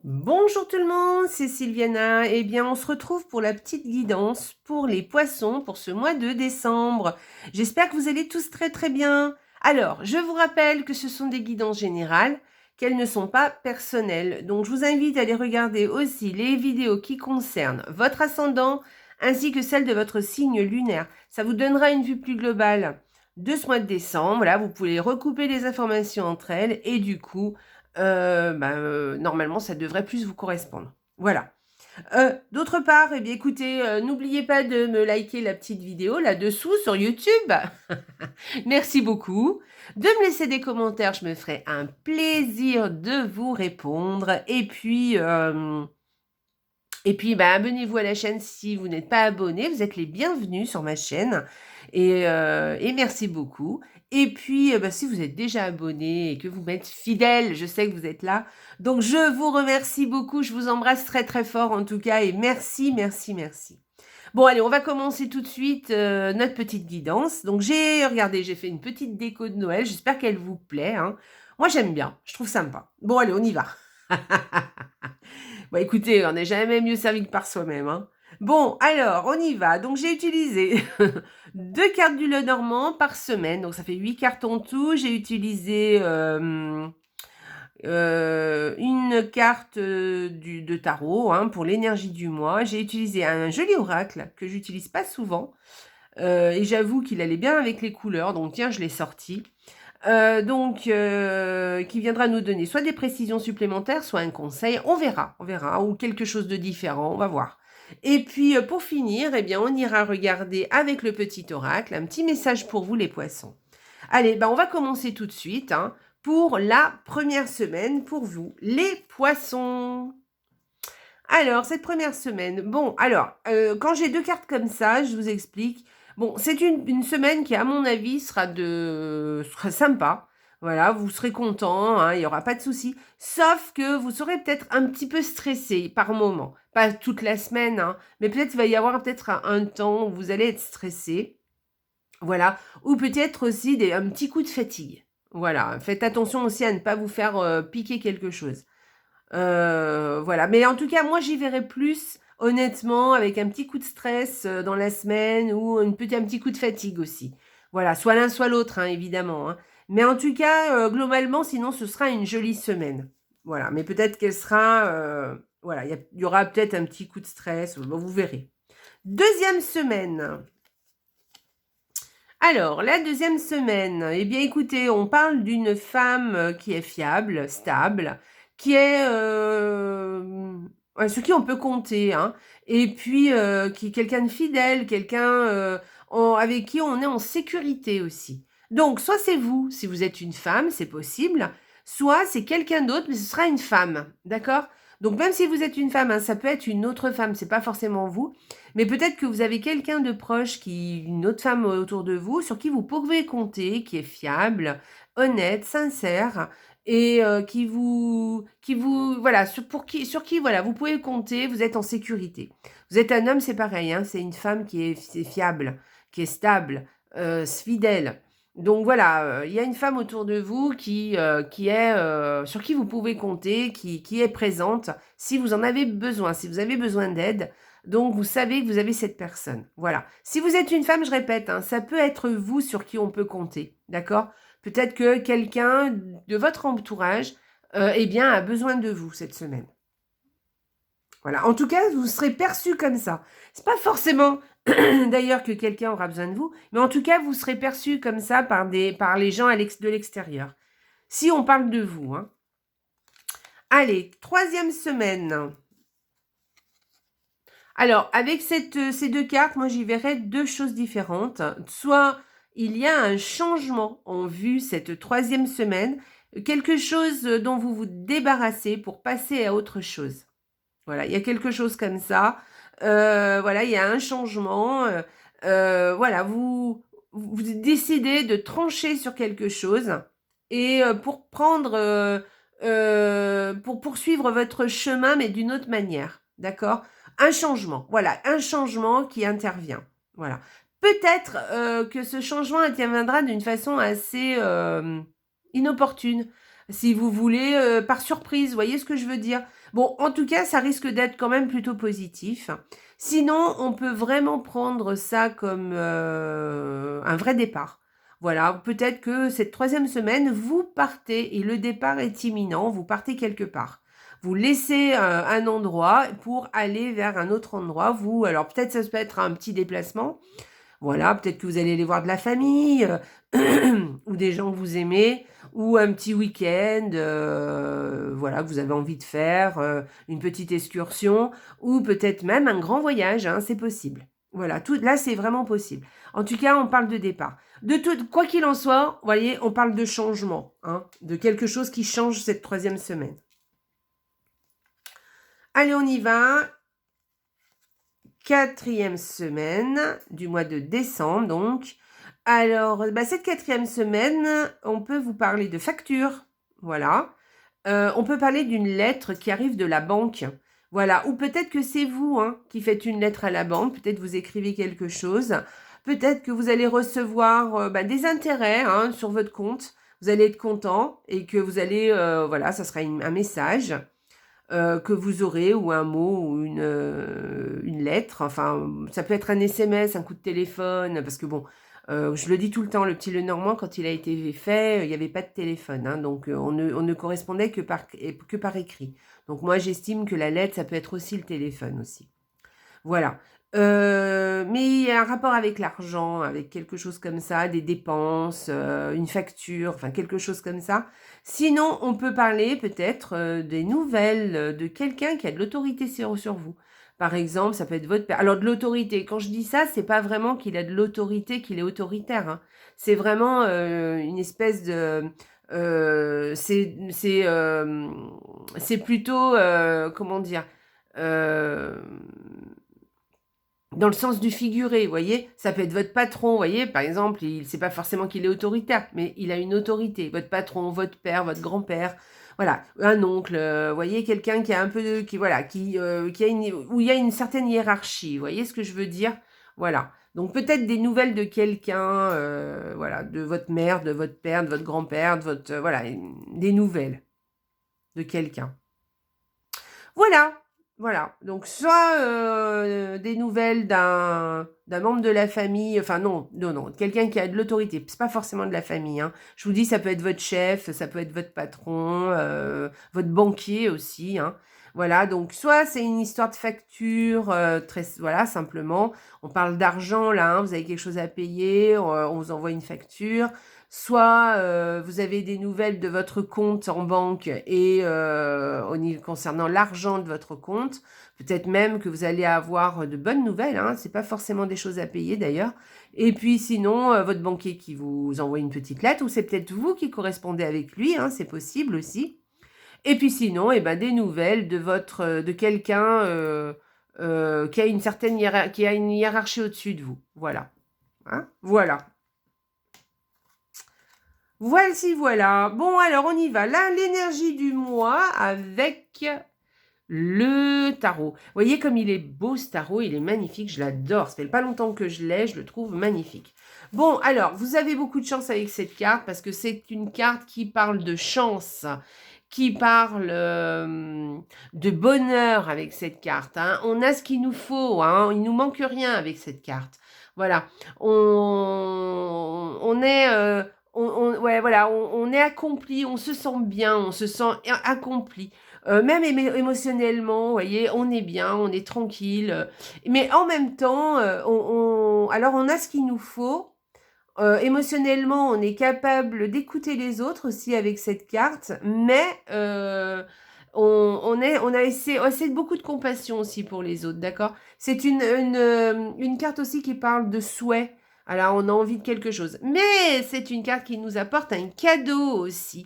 Bonjour tout le monde, c'est Sylviana. Eh bien, on se retrouve pour la petite guidance pour les poissons pour ce mois de décembre. J'espère que vous allez tous très très bien. Alors, je vous rappelle que ce sont des guidances générales, qu'elles ne sont pas personnelles. Donc, je vous invite à aller regarder aussi les vidéos qui concernent votre ascendant ainsi que celle de votre signe lunaire. Ça vous donnera une vue plus globale de ce mois de décembre. Là, vous pouvez recouper les informations entre elles et du coup, normalement, ça devrait plus vous correspondre. Voilà. D'autre part, eh bien, écoutez, n'oubliez pas de me liker la petite vidéo là-dessous sur YouTube. Merci beaucoup. De me laisser des commentaires, je me ferai un plaisir de vous répondre. Abonnez-vous à la chaîne si vous n'êtes pas abonné. Vous êtes les bienvenus sur ma chaîne. Et merci beaucoup. Et puis, si vous êtes déjà abonné et que vous m'êtes fidèle, je sais que vous êtes là. Donc, je vous remercie beaucoup. Je vous embrasse très, très fort en tout cas. Et merci, merci, merci. Bon, allez, on va commencer tout de suite notre petite guidance. Donc, j'ai fait une petite déco de Noël. J'espère qu'elle vous plaît, hein. Moi, j'aime bien. Je trouve sympa. Bon, allez, on y va. Bon, écoutez, on n'est jamais mieux servi que par soi-même, hein. Bon, alors, on y va. Donc, j'ai utilisé 2 cartes du Lenormand par semaine. Donc, ça fait 8 cartes en tout. J'ai utilisé une carte de tarot, hein, pour l'énergie du mois. J'ai utilisé un joli oracle que j'utilise pas souvent. Et j'avoue qu'il allait bien avec les couleurs. Donc, tiens, je l'ai sorti. Qui viendra nous donner soit des précisions supplémentaires, soit un conseil. On verra, ou quelque chose de différent, on va voir. Et puis, pour finir, eh bien, on ira regarder avec le petit oracle un petit message pour vous, les poissons. Allez, on va commencer tout de suite, hein, pour la première semaine pour vous, les poissons. Alors, cette première semaine, quand j'ai 2 cartes comme ça, je vous explique. Bon, c'est une semaine qui, à mon avis, sera sympa. Voilà, vous serez content, hein, il n'y aura pas de souci. Sauf que vous serez peut-être un petit peu stressé par moment. Pas toute la semaine, hein, mais peut-être il va y avoir peut-être un temps où vous allez être stressé. Voilà, ou peut-être aussi un petit coup de fatigue. Voilà, faites attention aussi à ne pas vous faire piquer quelque chose. Voilà, mais en tout cas, moi, j'y verrais plus, honnêtement, avec un petit coup de stress dans la semaine ou un petit coup de fatigue aussi. Voilà, soit l'un, soit l'autre, hein, évidemment, hein. Mais en tout cas, globalement, sinon, ce sera une jolie semaine. Voilà, mais peut-être qu'elle sera... voilà, il y aura peut-être un petit coup de stress, bon, vous verrez. Deuxième semaine. Alors, la deuxième semaine, eh bien, écoutez, on parle d'une femme qui est fiable, stable, qui est sur qui on peut compter, hein, et puis qui est quelqu'un de fidèle, quelqu'un avec qui on est en sécurité aussi. Donc, soit c'est vous, si vous êtes une femme, c'est possible, soit c'est quelqu'un d'autre, mais ce sera une femme, d'accord? Donc, même si vous êtes une femme, hein, ça peut être une autre femme, c'est pas forcément vous. Mais peut-être que vous avez quelqu'un de proche, une autre femme autour de vous, sur qui vous pouvez compter, qui est fiable, honnête, sincère, et voilà, sur qui, voilà, vous pouvez compter, vous êtes en sécurité. Vous êtes un homme, c'est pareil, hein, c'est une femme qui est fiable, qui est stable, fidèle. Donc voilà, il y a une femme autour de vous qui est sur qui vous pouvez compter, qui est présente si vous en avez besoin, si vous avez besoin d'aide. Donc, vous savez que vous avez cette personne. Voilà. Si vous êtes une femme, je répète, hein, ça peut être vous sur qui on peut compter. D'accord? Peut-être que quelqu'un de votre entourage, a besoin de vous cette semaine. Voilà. En tout cas, vous serez perçu comme ça. C'est pas forcément d'ailleurs que quelqu'un aura besoin de vous, mais en tout cas, vous serez perçu comme ça par les gens de l'extérieur. Si on parle de vous, hein. Allez, troisième semaine. Alors, avec ces 2 cartes, moi, j'y verrais 2 choses différentes. Soit il y a un changement en vue cette troisième semaine, quelque chose dont vous vous débarrassez pour passer à autre chose. Voilà, il y a quelque chose comme ça. Voilà, il y a un changement. Voilà, vous décidez de trancher sur quelque chose et pour poursuivre votre chemin, mais d'une autre manière. D'accord? Un changement. Voilà, un changement qui intervient. Voilà. Peut-être que ce changement interviendra d'une façon assez inopportune. Si vous voulez, par surprise, vous voyez ce que je veux dire? Bon, en tout cas, ça risque d'être quand même plutôt positif. Sinon, on peut vraiment prendre ça comme, un vrai départ. Voilà, peut-être que cette troisième semaine, vous partez et le départ est imminent, vous partez quelque part. Vous laissez, un endroit pour aller vers un autre endroit. Vous alors peut-être ça peut être un petit déplacement, voilà, peut-être que vous allez aller voir de la famille, ou des gens que vous aimez, ou un petit week-end, voilà, que vous avez envie de faire, une petite excursion, ou peut-être même un grand voyage, hein, c'est possible. Voilà, tout là, c'est vraiment possible. En tout cas, on parle de départ. De tout quoi qu'il en soit, vous voyez, on parle de changement, hein, de quelque chose qui change cette troisième semaine. Allez, on y va. 4e semaine du mois de décembre, donc. Alors, cette 4e semaine, on peut vous parler de factures, voilà. On peut parler d'une lettre qui arrive de la banque, voilà. Ou peut-être que c'est vous, hein, qui faites une lettre à la banque, peut-être vous écrivez quelque chose, peut-être que vous allez recevoir des intérêts, hein, sur votre compte, vous allez être content et que vous allez, voilà, ça sera un message que vous aurez, ou un mot, ou une lettre. Enfin, ça peut être un SMS, un coup de téléphone, parce que bon, je le dis tout le temps, le petit Lenormand, quand il a été fait, il n'y avait pas de téléphone, hein, donc on ne correspondait que par écrit. Donc moi, j'estime que la lettre, ça peut être aussi le téléphone aussi. Voilà. Mais il y a un rapport avec l'argent, avec quelque chose comme ça, des dépenses, une facture, enfin quelque chose comme ça. Sinon, on peut parler peut-être des nouvelles de quelqu'un qui a de l'autorité sur vous. Par exemple, ça peut être votre père. Alors de l'autorité, quand je dis ça, c'est pas vraiment qu'il a de l'autorité, qu'il est autoritaire, hein. C'est vraiment une espèce de... c'est plutôt, comment dire, euh, dans le sens du figuré, vous voyez, ça peut être votre patron, vous voyez, par exemple, c'est pas forcément qu'il est autoritaire, mais il a une autorité, votre patron, votre père, votre grand-père, voilà, un oncle, vous voyez, quelqu'un qui a un peu de, qui voilà, qui a où il y a une certaine hiérarchie, vous voyez ce que je veux dire, voilà. Donc peut-être des nouvelles de quelqu'un, voilà, de votre mère, de votre père, de votre grand-père, de votre, voilà, des nouvelles de quelqu'un. Voilà, voilà. Donc soit des nouvelles d'un membre de la famille, enfin non, non, non, quelqu'un qui a de l'autorité. C'est pas forcément de la famille, hein. Je vous dis, ça peut être votre chef, ça peut être votre patron, votre banquier aussi, hein. Voilà, donc soit c'est une histoire de facture, très, voilà, simplement. On parle d'argent là, hein, vous avez quelque chose à payer, on vous envoie une facture. Soit vous avez des nouvelles de votre compte en banque et concernant l'argent de votre compte, peut-être même que vous allez avoir de bonnes nouvelles, hein, c'est pas forcément des choses à payer d'ailleurs. Et puis sinon, votre banquier qui vous envoie une petite lettre, ou c'est peut-être vous qui correspondez avec lui, hein, c'est possible aussi. Et puis sinon, des nouvelles de quelqu'un qui a une certaine qui a une hiérarchie au-dessus de vous. Voilà. Hein, voilà. Voici, voilà. Bon, alors on y va. Là, l'énergie du mois avec le tarot. Vous voyez comme il est beau ce tarot, il est magnifique, je l'adore. Ça fait pas longtemps que je l'ai, je le trouve magnifique. Bon, alors, vous avez beaucoup de chance avec cette carte parce que c'est une carte qui parle de chance, qui parle de bonheur avec cette carte, hein. On a ce qu'il nous faut, hein. Il nous manque rien avec cette carte. Voilà. On est... ouais, voilà, on est accompli, on se sent bien, on se sent accompli. Même émotionnellement, vous voyez, on est bien, on est tranquille. Mais en même temps, alors on a ce qu'il nous faut. Émotionnellement, on est capable d'écouter les autres aussi avec cette carte, mais on a assez beaucoup de compassion aussi pour les autres, d'accord? C'est une carte aussi qui parle de souhait. Alors, on a envie de quelque chose. Mais c'est une carte qui nous apporte un cadeau aussi.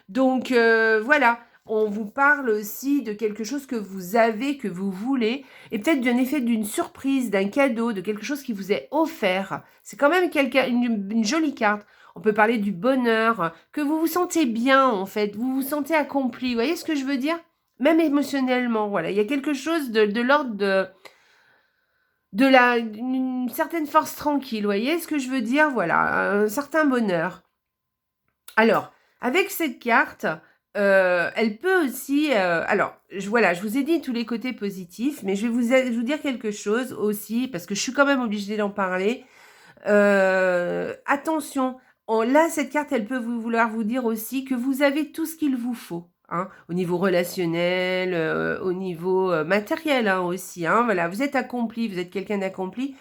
Donc, voilà. On vous parle aussi de quelque chose que vous avez, que vous voulez, et peut-être d'un effet d'une surprise, d'un cadeau, de quelque chose qui vous est offert. C'est quand même une jolie carte. On peut parler du bonheur, que vous vous sentez bien en fait, vous vous sentez accompli. Vous voyez ce que je veux dire? Même émotionnellement, voilà. Il y a quelque chose de l'ordre d'une certaine force tranquille. Vous voyez ce que je veux dire? Voilà, un certain bonheur. Alors, Avec cette carte, elle peut aussi, alors voilà, je vous ai dit tous les côtés positifs, mais je vais vous dire quelque chose aussi parce que je suis quand même obligée d'en parler. Attention, là, cette carte, elle peut vouloir vous dire aussi que vous avez tout ce qu'il vous faut, hein, au niveau relationnel, au niveau matériel, hein, aussi. Hein, voilà, vous êtes accompli, vous êtes quelqu'un d'accompli.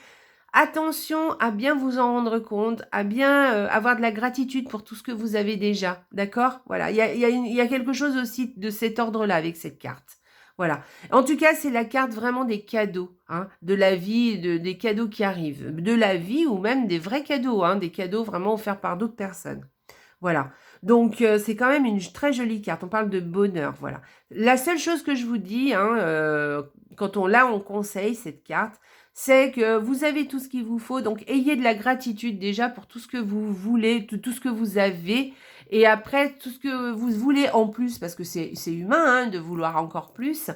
Attention à bien vous en rendre compte, à bien avoir de la gratitude pour tout ce que vous avez déjà, d'accord? Voilà, il y a quelque chose aussi de cet ordre-là avec cette carte. Voilà. En tout cas, c'est la carte vraiment des cadeaux, hein, de la vie, des cadeaux qui arrivent, de la vie ou même des vrais cadeaux, hein, des cadeaux vraiment offerts par d'autres personnes. Voilà. Donc, c'est quand même une très jolie carte. On parle de bonheur, voilà. La seule chose que je vous dis, hein, quand on conseille cette carte, c'est que vous avez tout ce qu'il vous faut. Donc, ayez de la gratitude déjà pour tout ce que vous voulez, tout ce que vous avez. Et après, tout ce que vous voulez en plus, parce que c'est humain, hein, de vouloir encore plus.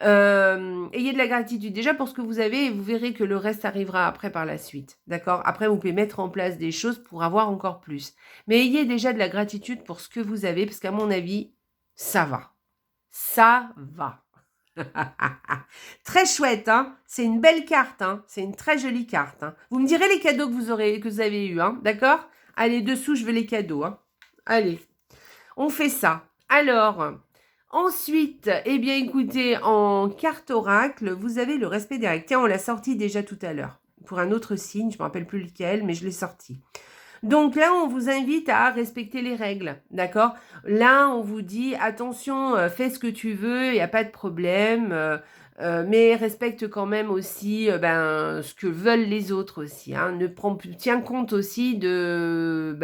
Ayez de la gratitude déjà pour ce que vous avez et vous verrez que le reste arrivera après par la suite. D'accord? Après, vous pouvez mettre en place des choses pour avoir encore plus. Mais ayez déjà de la gratitude pour ce que vous avez parce qu'à mon avis, ça va. Ça va. Très chouette, hein? C'est une belle carte, hein? C'est une très jolie carte, hein? Vous me direz les cadeaux que vous avez eus, hein? D'accord? Allez, dessous, je veux les cadeaux, hein? Allez, on fait ça. Alors, ensuite, eh bien, écoutez, en carte oracle, vous avez le respect des règles. Tiens, on l'a sorti déjà tout à l'heure. Pour un autre signe, je ne me rappelle plus lequel, mais je l'ai sorti. Donc là, on vous invite à respecter les règles, d'accord? Là, on vous dit, attention, fais ce que tu veux, il n'y a pas de problème, mais respecte quand même aussi ce que veulent les autres aussi. Hein. Tiens compte aussi des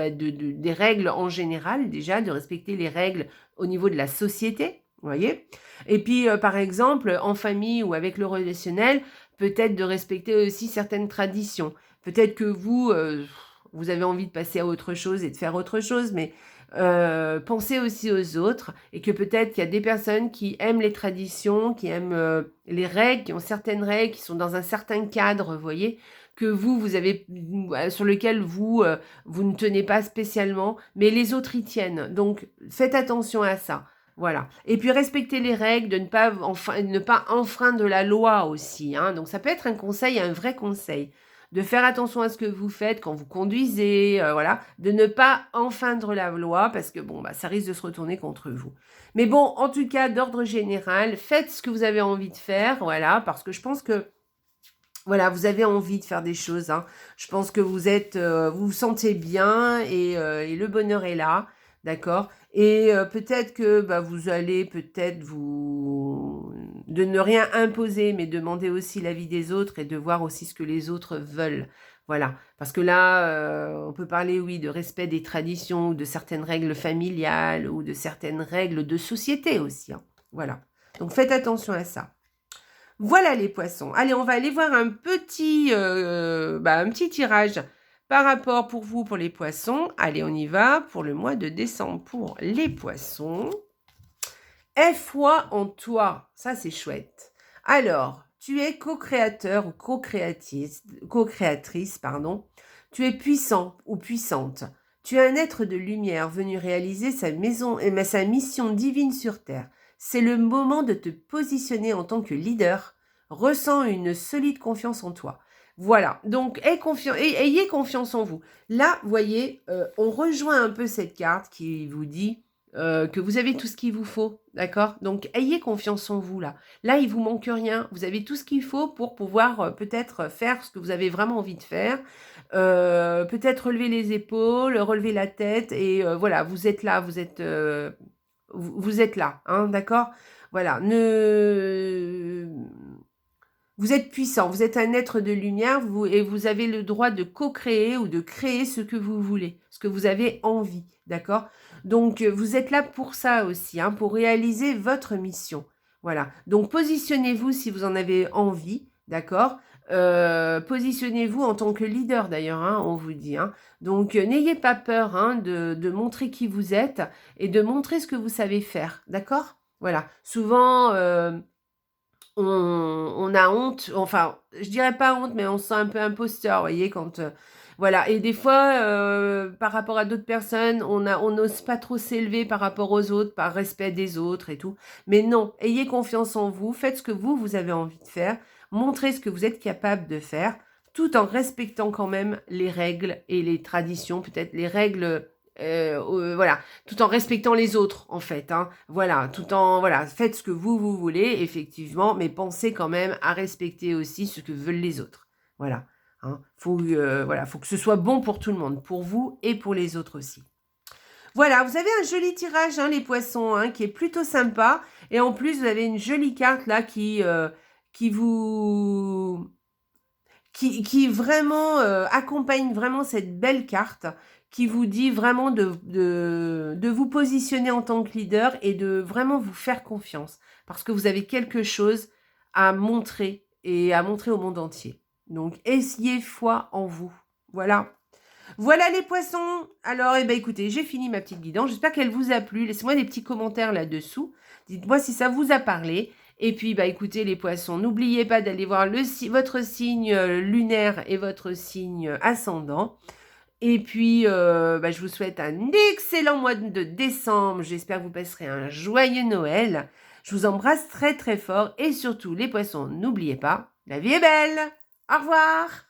règles en général, déjà, de respecter les règles au niveau de la société, vous voyez? Et puis, par exemple, en famille ou avec le relationnel, peut-être de respecter aussi certaines traditions. Peut-être que vous avez envie de passer à autre chose et de faire autre chose, mais pensez aussi aux autres et que peut-être qu'il y a des personnes qui aiment les traditions, qui aiment les règles, qui ont certaines règles, qui sont dans un certain cadre, vous voyez, que vous avez, sur lequel vous ne tenez pas spécialement, mais les autres y tiennent. Donc, faites attention à ça. Voilà. Et puis, respectez les règles, de ne pas enfreindre la loi aussi. Hein. Donc, ça peut être un conseil, un vrai conseil de faire attention à ce que vous faites quand vous conduisez, voilà, de ne pas enfreindre la loi parce que bon, ça risque de se retourner contre vous. Mais bon, en tout cas, d'ordre général, faites ce que vous avez envie de faire, voilà, parce que je pense que voilà, vous avez envie de faire des choses. Hein. Je pense que vous vous sentez bien et le bonheur est là, d'accord. Et peut-être que vous allez peut-être de ne rien imposer, mais demander aussi l'avis des autres et de voir aussi ce que les autres veulent. Voilà, parce que là, on peut parler, oui, de respect des traditions, ou de certaines règles familiales ou de certaines règles de société aussi. Hein. Voilà, donc faites attention à ça. Voilà les poissons. Allez, on va aller voir un petit tirage par rapport pour vous, pour les poissons. Allez, on y va pour le mois de décembre pour les poissons. Aie foi en toi. Ça, c'est chouette. Alors, tu es co-créateur ou co-créatrice, pardon. Tu es puissant ou puissante. Tu es un être de lumière venu réaliser sa mission divine sur Terre. C'est le moment de te positionner en tant que leader. Ressens une solide confiance en toi. Voilà, donc ayez confiance en vous. Là, vous voyez, on rejoint un peu cette carte qui vous dit que vous avez tout ce qu'il vous faut, d'accord? Donc, ayez confiance en vous, là. Là, il vous manque rien. Vous avez tout ce qu'il faut pour pouvoir peut-être faire ce que vous avez vraiment envie de faire. Peut-être relever les épaules, relever la tête et voilà, vous êtes là, vous êtes là, hein, d'accord? Voilà, vous êtes puissant, vous êtes un être de lumière et vous avez le droit de co-créer ou de créer ce que vous voulez, ce que vous avez envie, d'accord? Donc, vous êtes là pour ça aussi, hein, pour réaliser votre mission. Voilà, donc positionnez-vous si vous en avez envie, d'accord? Positionnez-vous en tant que leader d'ailleurs, hein, on vous dit. Hein. Donc, n'ayez pas peur hein, de montrer qui vous êtes et de montrer ce que vous savez faire, d'accord? Voilà, souvent on a honte, enfin, je dirais pas honte, mais on se sent un peu imposteur, vous voyez, quand Voilà, et des fois, par rapport à d'autres personnes, on n'ose pas trop s'élever par rapport aux autres, par respect des autres et tout. Mais non, ayez confiance en vous, faites ce que vous avez envie de faire, montrez ce que vous êtes capable de faire, tout en respectant quand même les règles et les traditions, peut-être les règles, voilà, tout en respectant les autres, en fait, hein. Voilà, tout en, voilà, faites ce que vous voulez, effectivement, mais pensez quand même à respecter aussi ce que veulent les autres. Voilà. Hein. Voilà, faut que ce soit bon pour tout le monde, pour vous et pour les autres aussi. Voilà, vous avez un joli tirage, hein, les poissons, hein, qui est plutôt sympa. Et en plus, vous avez une jolie carte là qui vous... qui vraiment accompagne vraiment cette belle carte, qui vous dit vraiment de vous positionner en tant que leader et de vraiment vous faire confiance. Parce que vous avez quelque chose à montrer et à montrer au monde entier. Donc, ayez foi en vous. Voilà. Voilà les poissons. Alors, eh ben, écoutez, j'ai fini ma petite guidance. J'espère qu'elle vous a plu. Laissez-moi des petits commentaires là-dessous. Dites-moi si ça vous a parlé. Et puis, bah, écoutez les poissons, n'oubliez pas d'aller voir votre signe lunaire et votre signe ascendant. Et puis, bah, je vous souhaite un excellent mois de décembre. J'espère que vous passerez un joyeux Noël. Je vous embrasse très très fort. Et surtout, les poissons, n'oubliez pas, la vie est belle. Au revoir.